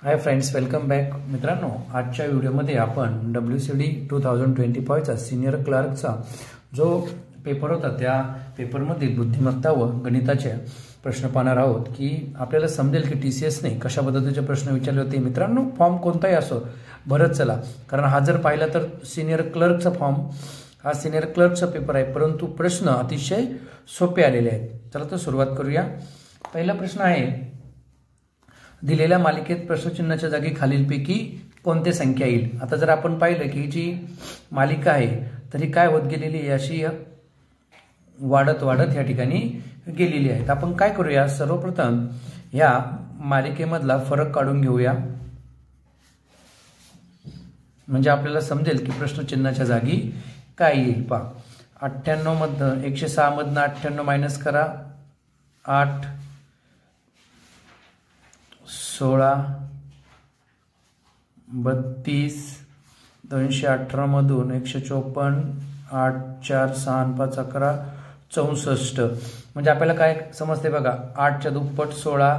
Hi friends, welcome back. मित्रांनो, आजच्या व्हिडिओमध्ये आपण WCD 2025चा सिनियर क्लार्कचा जो पेपर होता त्या पेपरमधील बुद्धिमत्ता व गणिताचे प्रश्न पाहणार आहोत की आपल्याला समजेल की TCSने कशा पद्धतीचे प्रश्न विचारले होते. मित्रांनो, फॉर्म कोणताही असो भरत चला, कारण हा जर पाहिला तर सिनियर क्लर्कचा फॉर्म हा सिनियर क्लर्कचा पेपर आहे, परंतु प्रश्न अतिशय सोपे आलेले आहेत. चला तर सुरुवात करूया. पहिला प्रश्न आहे, दिलेल्या मालिकेत प्रश्नचिन्हाच्या जागी खालीलपैकी कोणती संख्या येईल. आता जर आपण पाहिलं की जी मालिका आहे तरी काय होत गेलेली आहे, अशी वाढत वाढत या ठिकाणी गेलेली आहे. आपण काय करूया, सर्वप्रथम या मालिकेमधला फरक काढून घेऊया, म्हणजे आपल्याला समजेल की प्रश्नचिन्हाच्या जागी काय येईल. पहा, 98 मधनं 106 मधनं 98 मायनस करा, 8 16 32 218 मधून 154 8 4 6 5 11 64. म्हणजे आपल्याला काय समजते बघा, 8च्या दुप्पट 16,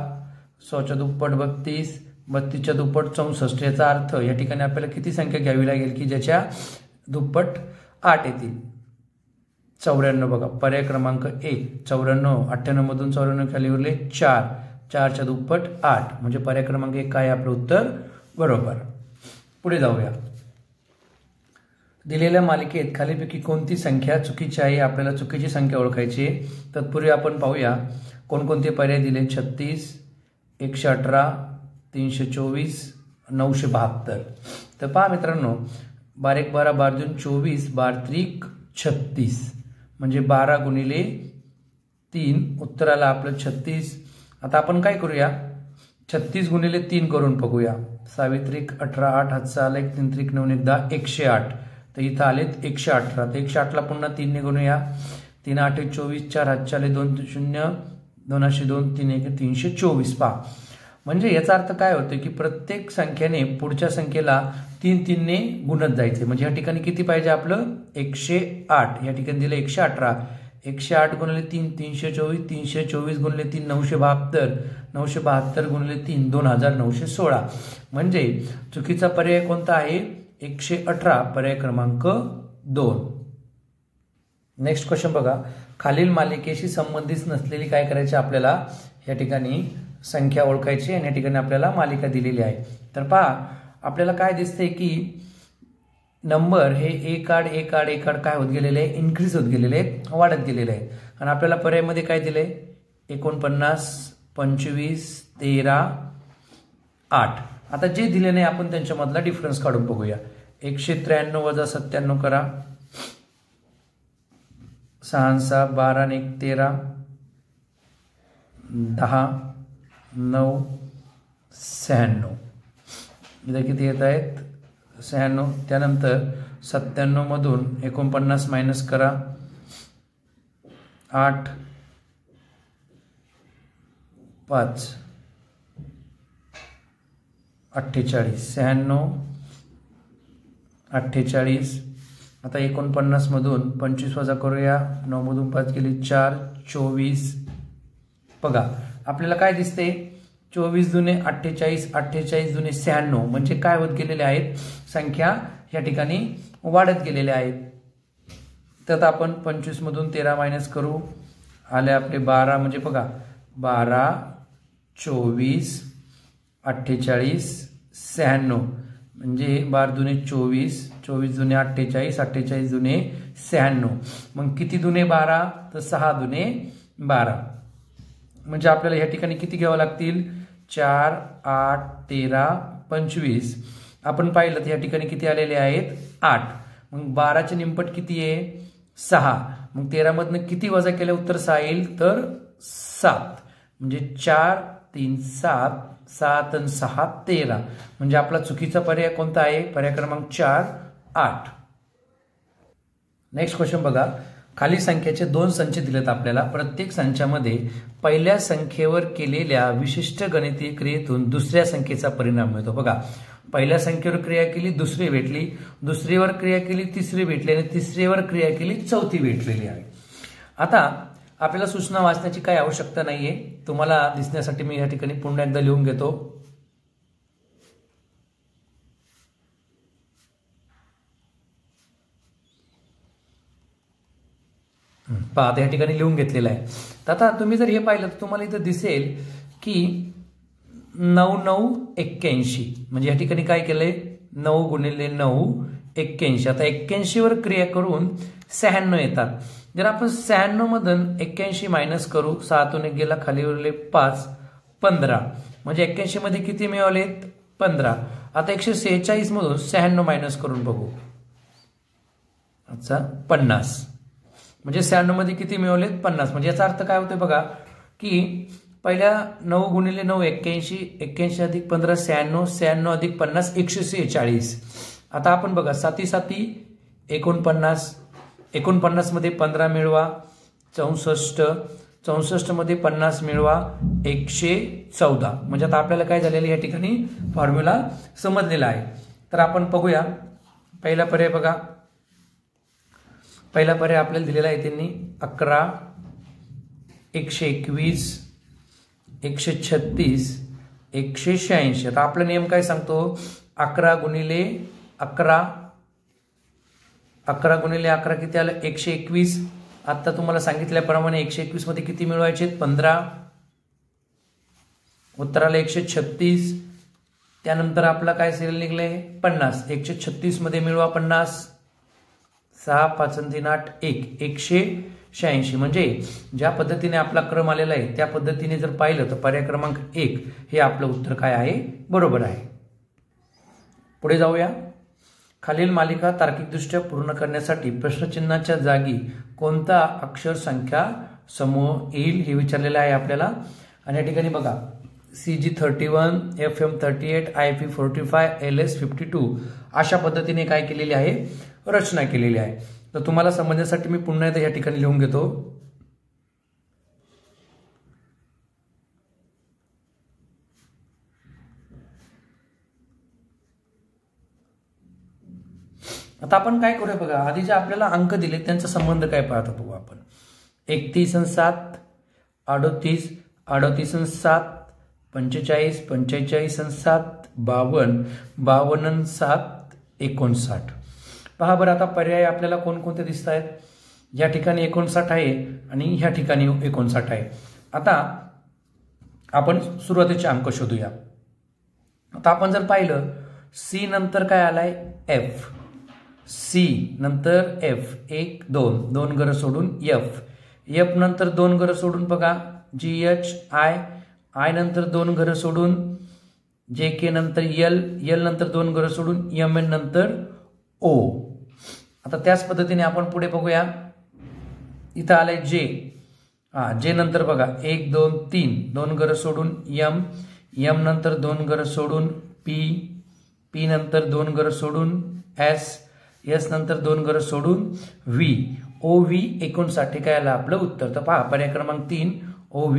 100च्या दुप्पट 32, 32च्या दुप्पट 64. याचा अर्थ या ठिकाणी आपल्याला किती संख्या घ्यावी लागेल की ज्याच्या दुप्पट 8 येतील. 94 बघा, पर्याय क्रमांक 1 94. 98 मधून 94 खाली उरले 4, 4च्या दुप्पट 8, म्हणजे पर्याय क्रमांक 1 काय आपलं उत्तर बरोबर. पुढे जाऊया. दिलेल्या मालिकेत खालीपैकी कोणती संख्या चुकीची आहे. आपल्याला चुकीची संख्या ओळखायची. तत्पूर्वी आपण पाहूया कोणकोणते पर्याय दिले. 36, 118, 324, 972. तर पहा मित्रांनो, 12 1 12 12 2 24, 12 3 36, म्हणजे 12 गुणिले 3 उत्तराला आपलं 36. आता आपण काय करूया, 36 गुणिले 3 करून बघूया. 6 18 8 हातचा आला 1 3 3 9 10 108. तर इथं आलेत 118. तर 108ला पुन्हा 3 ने गुणूया. 3 8 24, 4 हातचे आले 2 0 202 3 1 324. पहा, म्हणजे याचा अर्थ काय होतं की प्रत्येक संख्येने पुढच्या संख्येला 3 3 ने गुणत जायचे. म्हणजे या ठिकाणी किती पाहिजे आपलं 108. या ठिकाणी दिलं 118. 108 गुणिले 3 324, 324 गुणिले 3 972, 972 गुणिले 3 2916. म्हणजे चुकीचा पर्याय कोणता आहे, 118, पर्याय क्रमांक 2. नेक्स्ट क्वेश्चन बघा, खालील मालिकेशी संबंधित नसलेली काय करायची आपल्याला या ठिकाणी संख्या ओळखायची आणि या ठिकाणी आपल्याला मालिका दिलेली आहे. तर पहा, आपल्याला काय दिसतंय की नंबर हे एक आड काय होत गेलेले आहे, इन्क्रीज होत गेलेले आहेत, वाढत गेलेले आहे. आणि आपल्याला पर्यायमध्ये काय दिले, 49, 25, 13, 8. आता जे दिले नाही आपण त्यांच्यामधला डिफरन्स काढून बघूया. 193 वजा 97 करा, 6 6 12 1 13, 10 9 96. इथे किती येत आहेत 96. त्यानंतर 97 मधून 49 मायनस करा, 8 5 48 96 48. आता 49 मधून 25 वजा करूया, 9 मधून 5 गेली 4 24. बघा आपल्याला काय दिसते, 24 दुने 48, 48 दुने 96, म्हणजे काय होत गेलेले आहेत संख्या या ठिकाणी वाढत गेलेल्या आहेत. तर आपण 25 मधून 13 मायनस करू, आले आपले 12. म्हणजे बघा 12 24 48 96, म्हणजे 12 दुने 24, 24 दुने 48, 48 दुने 96. मग किती दुने 12, तर 6 दुने 12. म्हणजे आपल्याला या ठिकाणी किती घ्यावं लागतील, 4 8 13 25. आपण पाहिलं तर या ठिकाणी किती आलेले आहेत 8. मग 12चे निमपट किती आहे 6. मग 13 मधनं किती वजा केलं उत्तर 6 येईल, तर 7. म्हणजे 4 3 7, 7 आणि 6 13. म्हणजे आपला चुकीचा पर्याय कोणता आहे, पर्याय क्रमांक 4 8. नेक्स्ट क्वेश्चन बघा, खाली संख्येचे 2 संच दिलेत आपल्याला. प्रत्येक संचामध्ये पहिल्या संख्येवर केलेल्या विशिष्ट गणितीय क्रियेतून दुसऱ्या संख्येचा परिणाम मिळतो. बघा, पहिल्या संख्येवर क्रिया केली, दुसरी भेटली, दुसरीवर क्रिया केली, तिसरी भेटली, आणि तिसरीवर क्रिया केली, चौथी भेटलेली आहे. आता आपल्याला सूचना वाचण्याची काही आवश्यकता नाहीये, तुम्हाला दिसण्यासाठी मी या ठिकाणी पुन्हा एकदा लिहून घेतो. पहा आता या ठिकाणी लिहून घेतलेलं आहे. तर आता तुम्ही जर हे पाहिलं तर तुम्हाला इथं दिसेल की 9 9 81, म्हणजे या ठिकाणी काय केलंय 9 गुणिले 9 81. आता 81 वर क्रिया करून 96 येतात. जर आपण 96 मधून 81 मायनस करू, 6तून 1 गेला, खाली उरले 5, 15, म्हणजे 81 मध्ये किती मिळवलेत 15. आता 146 मधून 96 मायनस करून बघू. अच्छा 50, म्हणजे 96 मध्ये किती मिळवलेत 50. म्हणजे याचा अर्थ काय होतोय बघा की पहिल्या 9 गुणिले 9 81, 81 अधिक 15 96, 96 अधिक 50 146. आता आपण बघा 7 7 49, 49 मध्ये 15 मिळवा 64, 64 मध्ये 50 मिळवा 114. म्हणजे आता आपल्याला काय झालेलं या ठिकाणी फॉर्म्युला समजलेला आहे. तर आपण बघूया पहिला पर्याय. बघा पहिला पर्याय आपल्याला दिलेला आहे त्यांनी 11, 121, 136, 186. आता आपला नियम काय सांगतो 11 गुणिले 11, 11 गुणिले 11 किती आलं 121. आता तुम्हाला सांगितल्याप्रमाणे 121 मध्ये किती मिळवायचे 15, उत्तराला 136. त्यानंतर आपला काय सिरियल निघलंय 50, 136 मध्ये मिळवा 50, 6 5 3 8 1 186. म्हणजे ज्या पद्धतीने आपला क्रम आलेला आहे त्या पद्धतीने जर पाहिलं तर पर्याय क्रमांक 1 हे आपलं उत्तर काय आहे बरोबर आहे. पुढे जाऊया. खालील मालिका तार्किकदृष्ट्या पूर्ण करण्यासाठी प्रश्नचिन्हाच्या जागी कोणता अक्षर संख्या समूह येईल हे विचारलेलं आहे आपल्याला. आणि या ठिकाणी बघा CG 31, FM 38, IP 45, LS 52 अशा पद्धतीने काय केलेली आहे रचना केलेली आहे. तर तुम्हाला समजण्यासाठी मी पुन्हा एकदा या ठिकाणी लिहून घेतो. आता आपण काय करूया बघा आधी जे आपल्याला अंक दिले त्यांचा संबंध काय पाहतो बघू आपण. 31 आणि 7, 38, 38 आणि 7, 45, 45 आणि 7, 52, 52 आणि 7, 59. पहा बरं आता पर्याय आपल्याला कोणकोणते दिसत आहेत. या ठिकाणी 59 आहे आणि ह्या ठिकाणी 59 आहे. आता आपण सुरुवातीचे अंक शोधूया. आता आपण जर पाहिलं C नंतर काय आलाय F, C नंतर F 1 2 2 घरं सोडून F, F नंतर 2 घरं सोडून बघा GH I नंतर 2 घरं सोडून JK नंतर L, L नंतर 2 घरं सोडून MN नंतर O. आता त्याच पद्धतीने आपण पुढे बघूया. इथं आलंय J, J नंतर बघा 1 2 3 2 घरं सोडून M, M नंतर 2 घरं सोडून P, P नंतर 2 घरं सोडून S, S नंतर 2 घरं सोडून V, OV 59 काय आलं आपलं उत्तर. तर पहा पर्याय क्रमांक 3 OV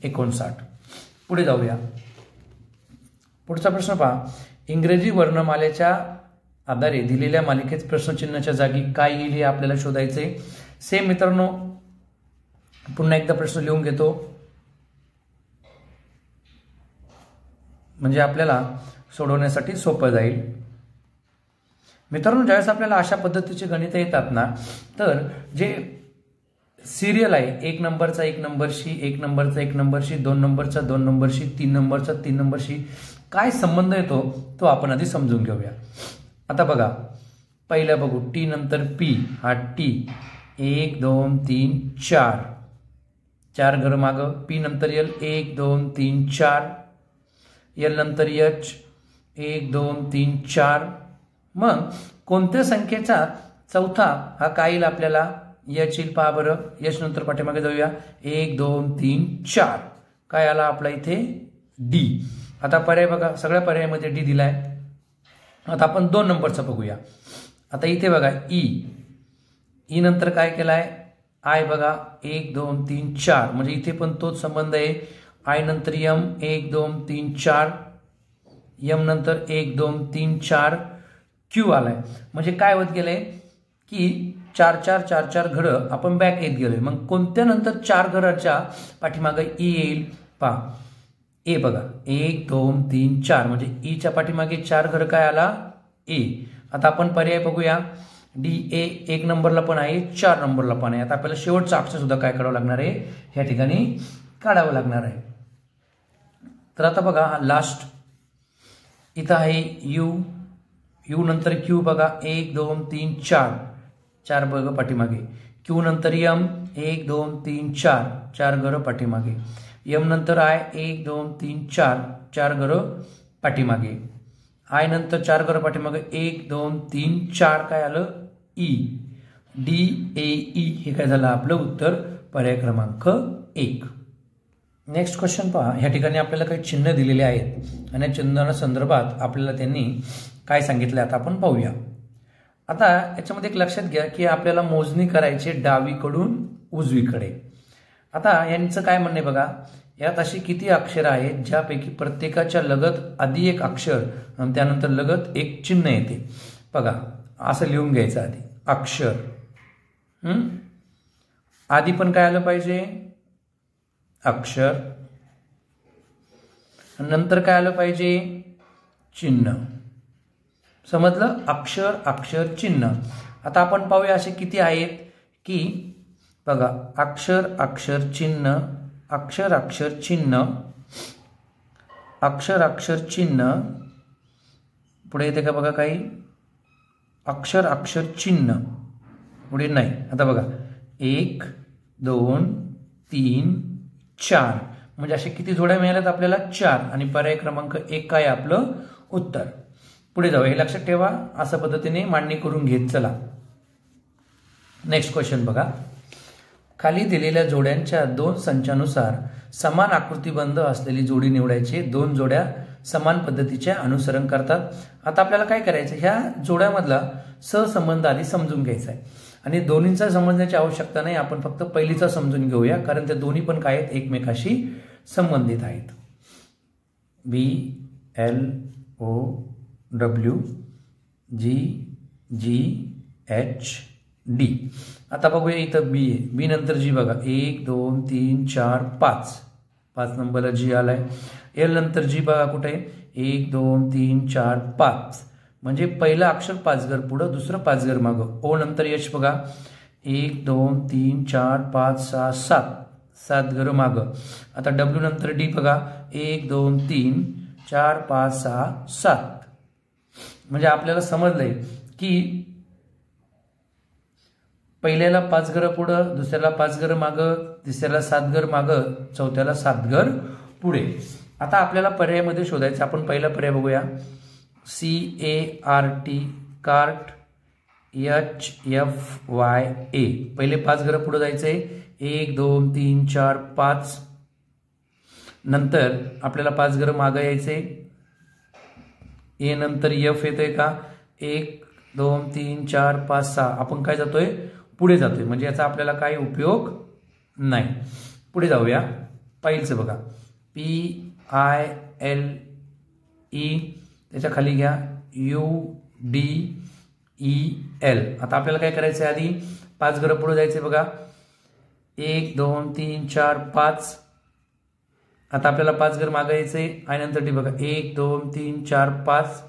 59. पुढे जाऊया. पुढचा प्रश्न पहा. इंग्रजी वर्णमालेच्या आधारे दिलेल्या मालिकेत प्रश्नचिन्हाच्या जागी काय येईल हे आपल्याला शोधायचे. सेम मित्रांनो पुन्हा एकदा प्रश्न लिहून घेतो म्हणजे आपल्याला सोडवण्यासाठी सोपं जाईल. मित्रांनो ज्यावेळेस आपल्याला अशा पद्धतीचे गणित येतात ना तर जे सिरियल आहे 1 नंबरचा 1 नंबरशी, 1 नंबरचा 1 नंबरशी, 2 नंबरचा 2 नंबरशी, 3 नंबरचा 3 नंबरशी काय संबंध येतो तो आपण आधी समजून घेऊया. आता बघा पहिलं बघू T नंतर P, हा T 1 2 3 4, 4 घरं मागं. P नंतर L 1 2 3 4, L नंतर H 1 2 3 4. मग कोणत्या संख्येचा चौथा हा काय येईल आपल्याला H येईल. पहा बरं H नंतर पाठीमागे जाऊया 1 2 3 4 काय आला आपला इथे D. आता पर्याय बघा सगळ्या पर्यायामध्ये D दिलाय. आता आपण 2 नंबरचा बघूया. आता इथे बघा E नंतर काय केलाय I बघा 1 2 3 4 म्हणजे इथे पण तोच संबंध आहे. I नंतर M 1 2 3 4, M नंतर 1 2 3 4, Q आलाय. म्हणजे काय होत गेलंय की 4 4 4 4 घरं आपण बॅक येत गेलोय. मग कोणत्या नंतर 4 घराच्या पाठीमागे E येईल. पहा ए बघा 1 2 3 4 म्हणजे ईच्या पाठीमागे 4 घरं काय आला ए. आता आपण पर्याय बघूया. डी ए 1 नंबरला पण आहे, 4 नंबरला पण आहे. आता आपल्याला शेवटचं अक्षर सुद्धा काय करावं लागणार आहे, या ठिकाणी काढावं लागणार आहे. तर आता बघा हा लास्ट इथं आहे यू, यू नंतर क्यू बघा 1 2 3 4, 4 बघ पाठीमागे. क्यू नंतर यम 1 2 3 4, 4 घर पाठीमागे. यम नंतर आय 1 2 3 4, 4 घर पाठीमागे. आय नंतर 4 घर पाठीमागे 1 2 3 4, काय आलं ई. डी ए ई हे काय झालं आपलं उत्तर, पर्याय क्रमांक 1. नेक्स्ट क्वेश्चन पहा. ह्या ठिकाणी आपल्याला काही चिन्ह दिलेले आहेत आणि या चिन्हांच्या संदर्भात आपल्याला त्यांनी काय सांगितलं आता आपण पाहूया. आता याच्यामध्ये एक लक्षात घ्या की आपल्याला मोजणी करायची डावीकडून उजवीकडे. आता यांचं काय म्हणणे बघा, यात अशी किती अक्षरं आहेत ज्यापैकी प्रत्येकाच्या लगत आधी एक अक्षर आणि त्यानंतर लगत एक चिन्ह येते. बघा असं लिहून घ्यायचं आधी अक्षर, आधी पण काय आलं पाहिजे अक्षर, नंतर काय आलं पाहिजे चिन्ह. समजलं, अक्षर अक्षर चिन्ह. आता आपण पाहूया असे किती आहेत की बघा अक्षर अक्षर चिन्ह, अक्षर अक्षर चिन्ह, अक्षर अक्षर चिन्ह, पुढे येते का बघा काही अक्षर अक्षर चिन्ह, पुढे नाही. आता बघा 1 2 3 4, म्हणजे असे किती जोड्या मिळाल्यात आपल्याला 4 आणि पर्याय क्रमांक 1 काय आपलं उत्तर. पुढे जाऊ, हे लक्षात ठेवा, अशा पद्धतीने मांडणी करून घेत चला. नेक्स्ट क्वेश्चन बघा. खाली दिलेल्या जोड्यांच्या 2 संचानुसार समान आकृतीबंध असलेली जोडी निवडायची. 2 जोड्या समान पद्धतीचे अनुसरण करतात. आता आपल्याला काय करायचं, ह्या जोड्यामधला सहसंबंध आधी समजून घ्यायचा आहे आणि दोन्हींचा समजण्याची आवश्यकता नाही, आपण फक्त पहिलीचा समजून घेऊया कारण ते दोन्ही पण काय आहेत एकमेकाशी संबंधित आहेत. BLOW GGHD. आता बघूया इथं बी आहे, बी नंतर जी बघा 1 2 3 4 5, 5 नंबरला जी आलाय. एल नंतर जी बघा कुठे 1 2 3 4 5, म्हणजे पहिलं अक्षर 5 घर पुढं, दुसरं 5 घर मागं. ओ नंतर यश बघा 1 2 3 4 5 6 7, 7 घर मागं. आता डब्ल्यू नंतर डी बघा 1 2 3 4 5 6 7, म्हणजे आपल्याला समजलंय की पहिल्याला 5 घर पुढं, दुसऱ्याला 5 घर मागं, तिसऱ्याला 7 घर मागं, चौथ्याला 7 घर पुढे. आता आपल्याला पर्यायामध्ये शोधायचं. आपण पहिला पर्याय बघूया CART कार्ट HFYA. पहिले 5 घर पुढे जायचंय 1 2 3 4 5, नंतर आपल्याला 5 घर मागं यायचे. ए नंतर एफ येतोय का 1 2 3 4 5 6, आपण काय जातोय पुढे जातोय, म्हणजे याचा आपल्याला काही उपयोग नाही. पुढे जाऊया, पहिलचं बघा PILE, त्याच्या खाली घ्या UDEL. आता आपल्याला काय करायचं आहे, आधी 5 घर पुढे जायचे बघा 1 2 3 4 5. आता आपल्याला 5 घर मागे यायचे. आय नंतर डी बघा 1 2 3 4 5,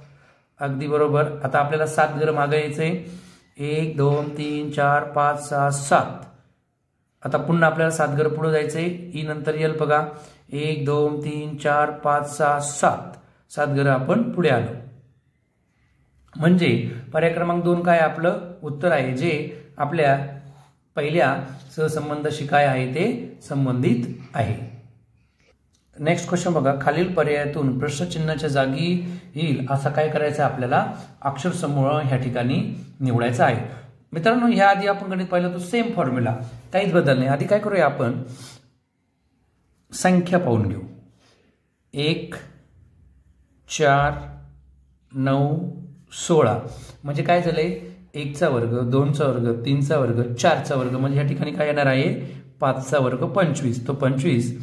अगदी बरोबर. आता आपल्याला 7 घर मागे यायचे 1 2 3 4 5 6 7. आता पुन्हा आपल्याला 7 घर पुढे जायचे. ई नंतर यल बघा 1 2 3 4 5 6 7, 7 घर आपण पुढे आलो. म्हणजे पर्याय क्रमांक 2 काय आपलं उत्तर आहे, जे आपल्या पहिल्या सहसंबंधाशी काय आहे ते संबंधित आहे. नेक्स्ट क्वेश्चन बघा. खालील पर्यायातून प्रश्नचिन्हाच्या जागी येईल असा काय करायचं आपल्याला अक्षर समूह ह्या ठिकाणी निवडायचा आहे. मित्रांनो, ह्या आधी आपण गणित पाहिलं तो सेम फॉर्म्युला, काहीच बदल नाही. आधी काय करूया आपण संख्या पाहून घेऊ. 1 4 9 16, म्हणजे काय झालंय 1चा वर्ग 2चा वर्ग 3चा वर्ग 4चा वर्ग, म्हणजे या ठिकाणी काय येणार आहे 5चा वर्ग 25. तो 25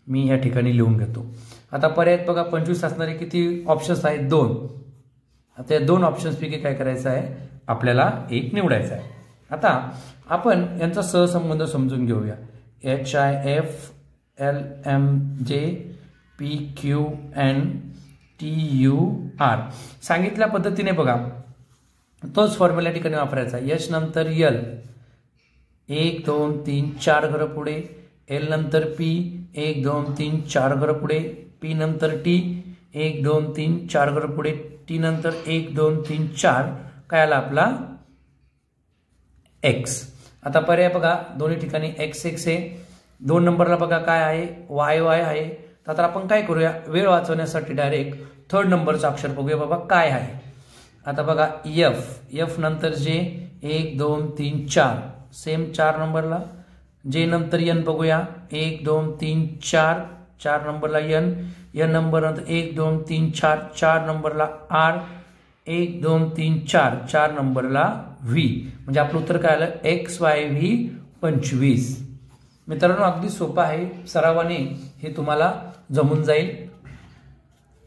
मी या ठिकाणी लिहून घेतो. आता पर्यायात बघा 25 असणारे किती ऑप्शन्स आहेत 2. आता या 2 ऑप्शन्सपैकी काय करायचं आहे आपल्याला एक निवडायचा आहे. आता आपण यांचा सहसंबंध समजून घेऊया. HIFLMJPQNTUR सांगितल्या पद्धतीने बघा तोच फॉर्म्युला ठिकाणी वापरायचा. एच नंतर एल 1 2 3 4 घरं पुढे, एल नंतर पी 1 2 3 4 घरं पुढे, पी नंतर टी 1 2 3 4 घरं पुढे, टी नंतर 1 2 3 4 काय आला आपला एक्स. आता पर्याय बघा दोन्ही ठिकाणी एक्स एक्स आहे. 2 नंबरला बघा काय आहे वाय वाय आहे. तर आता आपण काय करूया वेळ वाचवण्यासाठी डायरेक्ट 3rd नंबरचं अक्षर बघूया बाबा काय आहे. आता बघा एफ नंतर जे 1 2 3 4 सेम 4 नंबरला. जे नंतर एन बघूया 1 2 3 4 4 नंबरला एन नंबर नंतर 1 2 3 4 4 नंबरला आर 1 2 3 4 4 नंबरला व्ही. म्हणजे आपलं उत्तर काय आलं एक्स वाय व्ही 25. मित्रांनो अगदी सोपं आहे, सरावाने हे तुम्हाला जमून जाईल.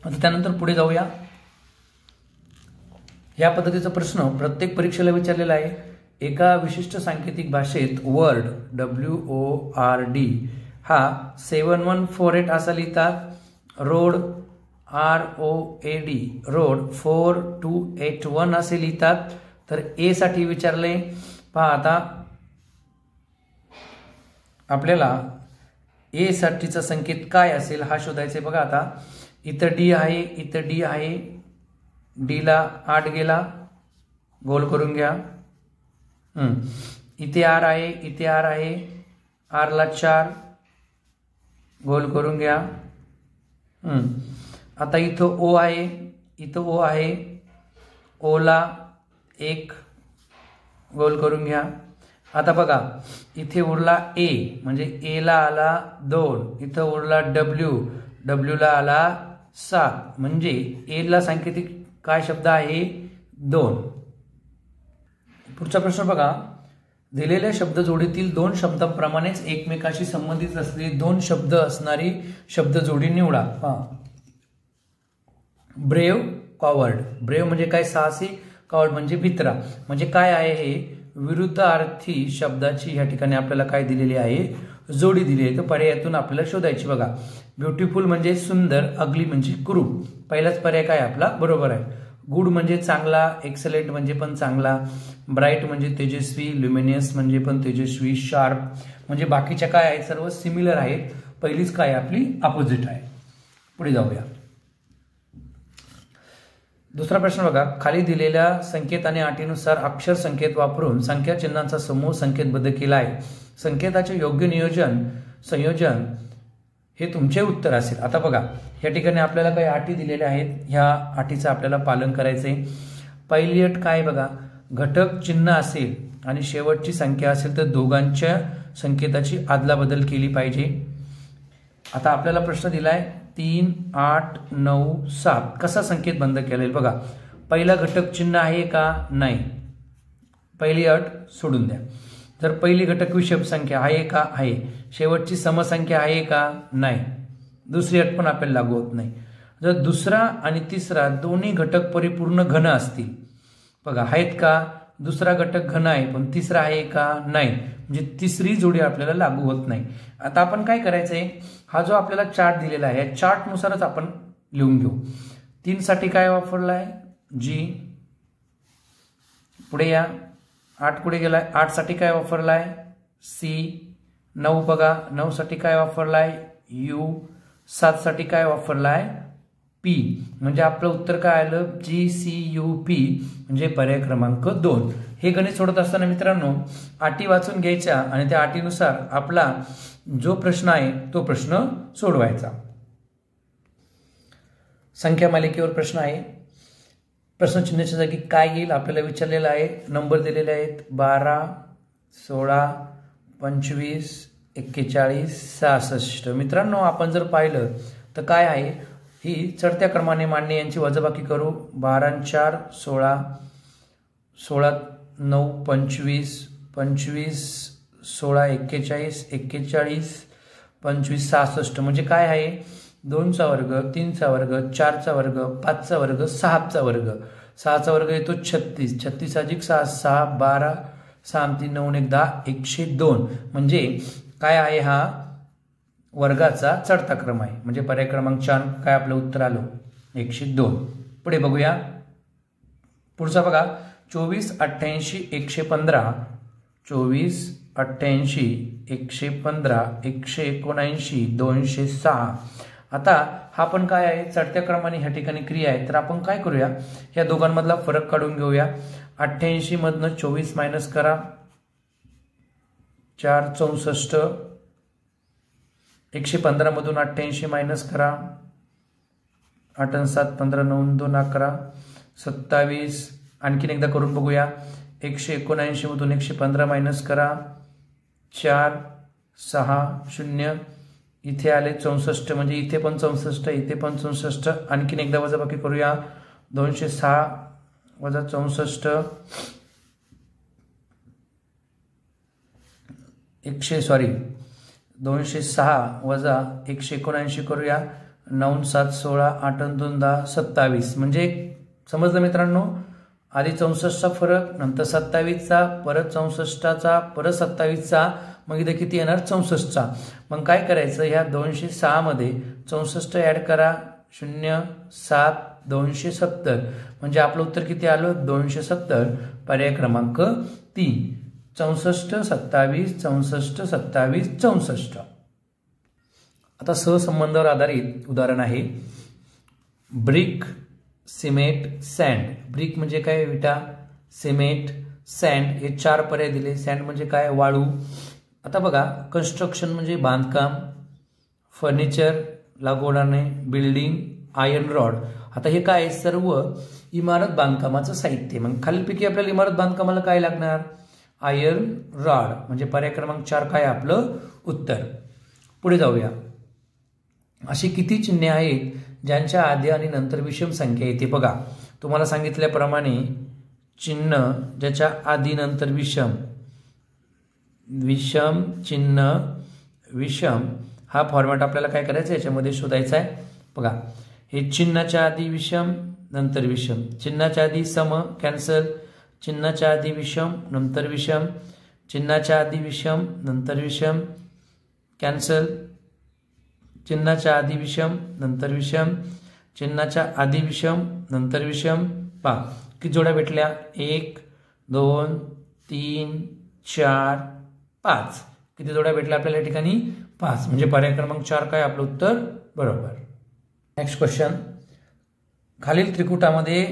आता त्यानंतर पुढे जाऊया. या पद्धतीचा प्रश्न प्रत्येक परीक्षेला विचारलेला आहे. एका विशिष्ट सांकेतिक भाषेत वर्ड WORD हा 7148 असा लिहितात. रोड ROAD रोड 4281 असे लिहितात. तर ए साठी विचारले पहा. आता आपल्याला ए साठीचा संकेत काय असेल हा शोधायचा बघा. आता इथं डी आहे, इथं डी आहे, डीला 8 गेला गोल करून घ्या. इथे आर आहे, इथे आर आहे, आरला 4 गोल करून घ्या. आता इथं ओ आहे, इथं ओ आहे, ओला 1 गोल करून घ्या. आता बघा इथे उरला ए म्हणजे एला आला 2, इथं उरला डब्ल्यूला आला 7 म्हणजे एला सांकेतिक काय शब्द आहे 2. पुढचा प्रश्न बघा. दिलेल्या शब्द जोडीतील 2 शब्दांप्रमाणेच एकमेकाशी संबंधित असलेली 2 शब्द असणारी शब्द जोडी निवडा. Brave coward. ब्रेव म्हणजे काय साहसी, कॉवर्ड म्हणजे भित्रा. म्हणजे काय आहे हे विरुद्धार्थी शब्दाची या ठिकाणी आपल्याला काय दिलेली आहे जोडी दिली आहे. तर पर्यायातून आपल्याला शोधायची बघा. ब्युटिफुल म्हणजे सुंदर, अगली म्हणजे कुरूप. पहिलाच पर्याय काय आपला बरोबर आहे. गुड म्हणजे चांगला, एक्सलेंट म्हणजे पण चांगला, ब्राईट म्हणजे तेजस्वी, ल्युमिनियस म्हणजे पण तेजस्वी, शार्प म्हणजे बाकीच्या काय आहेत सर्व सिमिलर आहेत. पहिलीच काय आपली अपोजिट आहे. पुढे जाऊया. दुसरा प्रश्न बघा. खाली दिलेल्या संकेत आणि अटीनुसार अक्षर संकेत वापरून संख्या चिन्हांचा समूह संकेतबद्ध केला आहे. संकेताचे योग्य संयोजन हे तुमचे उत्तर असेल. आता बघा या ठिकाणी आपल्याला काही अटी दिलेल्या आहेत. ह्या अटीचं आपल्याला पालन करायचंय. पहिली अट काय बघा. घटक चिन्ह असेल आणि शेवटची संख्या असेल तर दोघांच्या संकेताची अदलाबदल केली पाहिजे. आता आपल्याला प्रश्न दिलाय 3 8 9 7 कसा संकेत बंद केलेला बघा. पहिला घटक चिन्ह आहे का नाही, पहिली अट सोडून द्या. जर पहिली घटक विषम संख्या आहे का आहे, शेवटची समसंख्या आहे का नाही, दुसरी अट पण आपल्याला लागू होत नाही. जर दुसरा आणि तिसरा दोन्ही घटक परिपूर्ण घन असतील बघा आहेत का, दुसरा घटक घन आहे पण तिसरा आहे का नाही, म्हणजे तिसरी जोडी आपल्याला लागू होत नाही. आता आपण काय करायचंय, हा जो आपल्याला चार्ट दिलेला आहे या चार्ट नुसारच आपण लिहून घेऊ. 3 साठी काय वापरलाय जी, पुढे या 8 पुढे गेलाय 8 साठी काय वापरलाय सी, 9 बघा 9 साठी काय वापरलाय यू, 7 साठी काय वापरलाय पी. म्हणजे आपलं उत्तर काय आलं GCUP म्हणजे पर्याय क्रमांक 2. हे गणित सोडत असताना मित्रांनो अटी वाचून घ्यायच्या आणि त्या अटीनुसार आपला जो प्रश्न आहे तो प्रश्न सोडवायचा. संख्या मालिकेवर प्रश्न आहे. प्रश्न चिन्हाच्या जागी काय येईल आपल्याला विचारलेलं आहे. नंबर दिलेले आहेत 12 16 25 41 66. मित्रांनो आपण जर पाहिलं तर काय आहे, ही चढत्या क्रमाने मांडणी यांची वजाबाकी करू. 12 4 16 16 9 25 25 16 41 41 25 66. म्हणजे काय आहे 2 चा वर्ग 3 चा वर्ग 4 चा वर्ग 5 चा वर्ग 6 चा वर्ग, 6 चा वर्ग येतो 36, 36 अधिक 6 6 12 6 3 9 1 10 102. म्हणजे काय आहे हा वर्गाचा चढता क्रम आहे. म्हणजे पर्याय क्रमांक 4 काय आपलं उत्तर आलं 102. पुढे बघूया. पुढचा बघा 24 88 115, 24 88 115, 179 206. आता हा पण काय आहे, चढत्या क्रमाने ह्या ठिकाणी क्रिया आहे. तर आपण काय करूया, या दोघांमधला फरक काढून घेऊया. 88 मधनं 24 मायनस करा, 4 64. 115 मधून 88 मायनस करा, 8 आणि 7 15, 9 2 11, 27. आणखीन एकदा करून बघूया. 179 मधून 115 मायनस करा, 4 6 0. इथे आले 64, म्हणजे इथे पण 64, इथे पण 64. आणखीन एकदा वजाबाकी करूया. 206 वजा 64, 206 वजा 179 करूया. 9 7 16, 8 2 10, 27. म्हणजे समजलं मित्रांनो, आधी 64चा फरक, नंतर 27चा, परत 64चा, परत 27चा, मग इथे किती येणार 64चा. मग काय करायचं, ह्या 206 मध्ये 64 ऍड करा, 0 7 270. म्हणजे आपलं उत्तर किती आलं 270. पर्याय क्रमांक 3. 64 27 64 27 64. आता सहसंबंधावर आधारित उदाहरण आहे. Brick cement sand. ब्रिक म्हणजे काय, विटा. सिमेंट सँड हे 4 पर्याय दिले. सँड म्हणजे काय, वाळू. आता बघा, कन्स्ट्रक्शन म्हणजे बांधकाम, फर्निचर लागू होणार नाही, बिल्डिंग, आयर्न रॉड. आता हे काय, सर्व इमारत बांधकामाचं साहित्य. मग खालीलपैकी आपल्याला इमारत बांधकामाला काय लागणार, आयर्न रॉड. म्हणजे पर्याय क्रमांक 4 काय आपलं उत्तर. पुढे जाऊया. अशी किती चिन्हे आहेत ज्यांच्या आधी आणि नंतर विषम संख्या येते. बघा, तुम्हाला सांगितल्याप्रमाणे चिन्ह ज्याच्या आधी नंतर विषम, विषम चिन्ह, विषम हा फॉर्मॅट आपल्याला काय करायचं याच्यामध्ये शोधायचा आहे. बघा, हे चिन्हाच्या आधी विषम नंतर विषम, चिन्हाच्या आधी सम कॅन्सल, चिन्हाच्या आधी विषम नंतर विषम, चिन्हाच्या आधी विषम नंतर विषम कॅन्सल, चिन्हाच्या आधी विषम नंतर विषम, चिन्हाच्या आधी विषम नंतर विषम. पहा किती जोड्या भेटल्या, 1 2 3 4 5. किती जोड्या भेटल्या आपल्याला या ठिकाणी 5. म्हणजे पर्याय क्रमांक 4 काय आपलं उत्तर बरोबर. Next question. खालील त्रिकुटामध्ये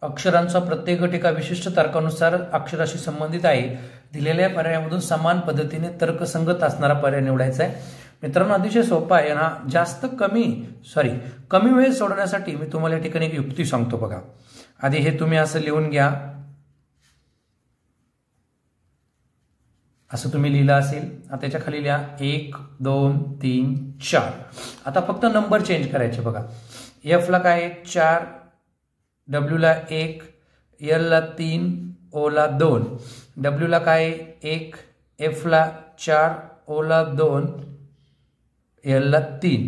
अक्षरांचा प्रत्येक गट एका विशिष्ट तर्कानुसार अक्षराशी संबंधित आहे. दिलेल्या पर्यायामधून समान पद्धतीने तर्कसंगत असणारा पर्याय निवडायचा आहे. मित्रांनो, अतिशय सोपा आहे ना. जास्त कमी वेळ सोडवण्यासाठी मी तुम्हाला या ठिकाणी एक युक्ती सांगतो. बघा, आधी हे तुम्ही असं लिहून घ्या. असं तुम्ही लिहिलं असेल. आता त्याच्या खाली लिहा 1 2 3 4. आता फक्त नंबर चेंज करायचे. बघा, एफ ला काय 4, डब्ल्यू ला 1, एल ला 3, ओ ला 2. डब्ल्यू ला काय 1, एफ ला 4, ओ ला 2, एल ला 3.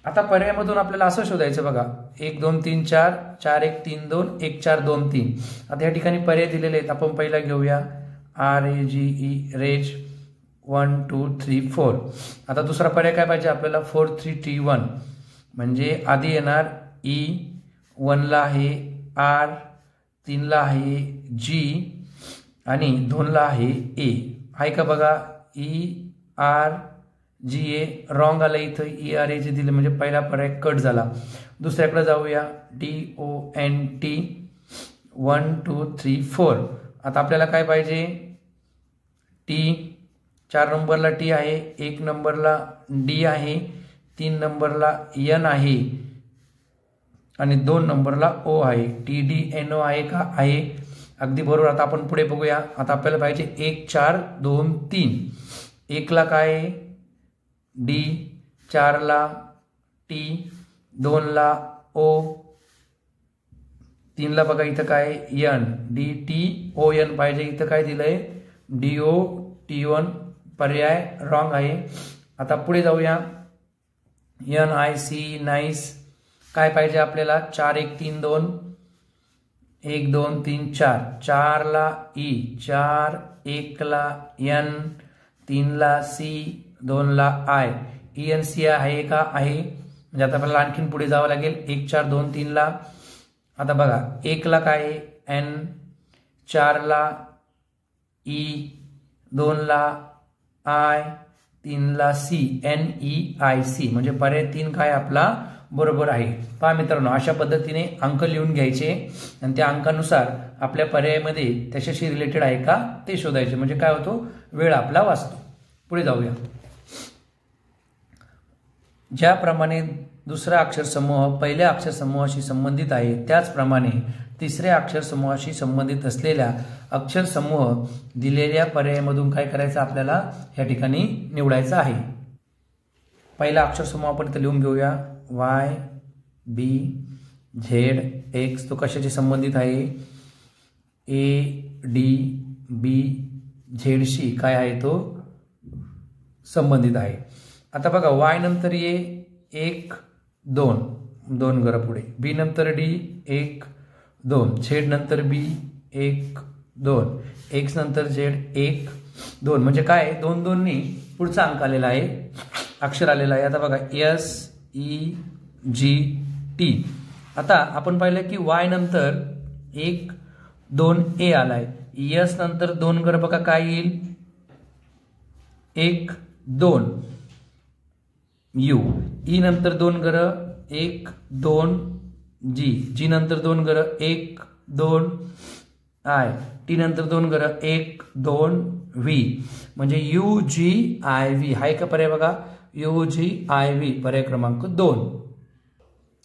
आता पर्यायामधून आपल्याला असं शोधायचं. बघा, 1 2 3 4, 4 1 3 2, 1 4 2 3. आता या ठिकाणी पर्याय दिलेले आहेत. आपण पहिला घेऊया RAGE रेज 1 2 3 4. आता दुसरा पर्याय काय पाहिजे आपल्याला 4 3 T1. म्हणजे आधी येणार E, 1 ला आहे R, 3 ला आहे G आणि 2 ला आहे A. आहे का बघा, ERGA रॉंग आलं इथं. ERAG दिले म्हणजे पहिला पर्याय कट झाला. दुसऱ्याकडे जाऊया DONT 1 2 3 4. आता आपल्याला काय पाहिजे, T 4 नंबरला T आहे, 1 नंबरला D आहे, 3 नंबरला N आहे आणि 2 नंबरला O आहे. TDNO आहे का, आहे. अगदी बरोबर. आता आपण पुढे बघूया. आता आपल्याला पाहिजे 1 4 2 3. 1 ला काय D, 4 ला T, 2 ला O, 3 ला बघा इथं काय N, DTON पाहिजे. इथं काय दिलंय DOTON. पर्याय रॉंग आहे. आता पुढे जाऊया. NIC नाईस काय पाहिजे आपल्याला 4 1 3 2, 1 2 3 4. 4 ला E, 4 1 ला N, 3 ला C, 2 ला I. ENC आहे का, आहे. म्हणजे आता आपल्याला आणखीन पुढे जावं लागेल. 1 4 2 3 ला. आता बघा 1 ला काय N, 4ला ई, 2ला आय, 3ला सी, NEIC म्हणजे पर्याय 3 काय आपला बरोबर आहे। पहा मित्रांनो, अशा पद्धतीने अंक लिहून घ्यायचे आणि त्या अंकानुसार आपल्या पर्यायामध्ये त्याच्याशी रिलेटेड आहे का ते शोधायचे, म्हणजे काय होतो, वेळ आपला वाचतो। पुढे जाऊया। ज्याप्रमाणे दुसरा अक्षर समूह पहिल्या अक्षर समूहाशी संबंधित आहे, त्याचप्रमाणे तिसऱ्या अक्षर समूहाशी संबंधित असलेल्या अक्षर समूह दिलेल्या पर्यायामधून काय करायचं, आपल्याला या ठिकाणी निवडायचं आहे। पहिला अक्षर समूह आपण इथे लिहून घेऊया, Y, B, Z, X, तो कशाशी संबंधित आहे, A, D, B, Z शी काय आहे, तो संबंधित आहे। आता बघा, Y नंतर ये 1, 2, 2 घरं पुढे, B नंतर D 1, 2, Z नंतर B 1, 2, X नंतर Z 1, 2 म्हणजे काय 2 2 नी पुढचा अंक आलेला आहे, अक्षर आलेला आहे। आता बघा S, E, G, T। आता आपण पाहिलं की Y नंतर 1, 2 A आलाय, S नंतर 2 घरं बघा काय येईल, 1, 2 U, E नंतर 2 घरं 1, 2 G, G नंतर 2 घरं 1, 2 I, T नंतर 2 घरं 1, 2 V म्हणजे UGIV हाय का पर्याय बघा, UGIV पर्याय क्रमांक 2।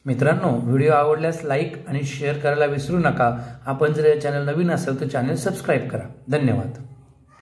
मित्रांनो, व्हिडिओ आवडल्यास लाईक आणि शेअर करायला विसरू नका। आपण जर या चॅनल नवीन असेल तर चॅनल सबस्क्राईब करा। धन्यवाद।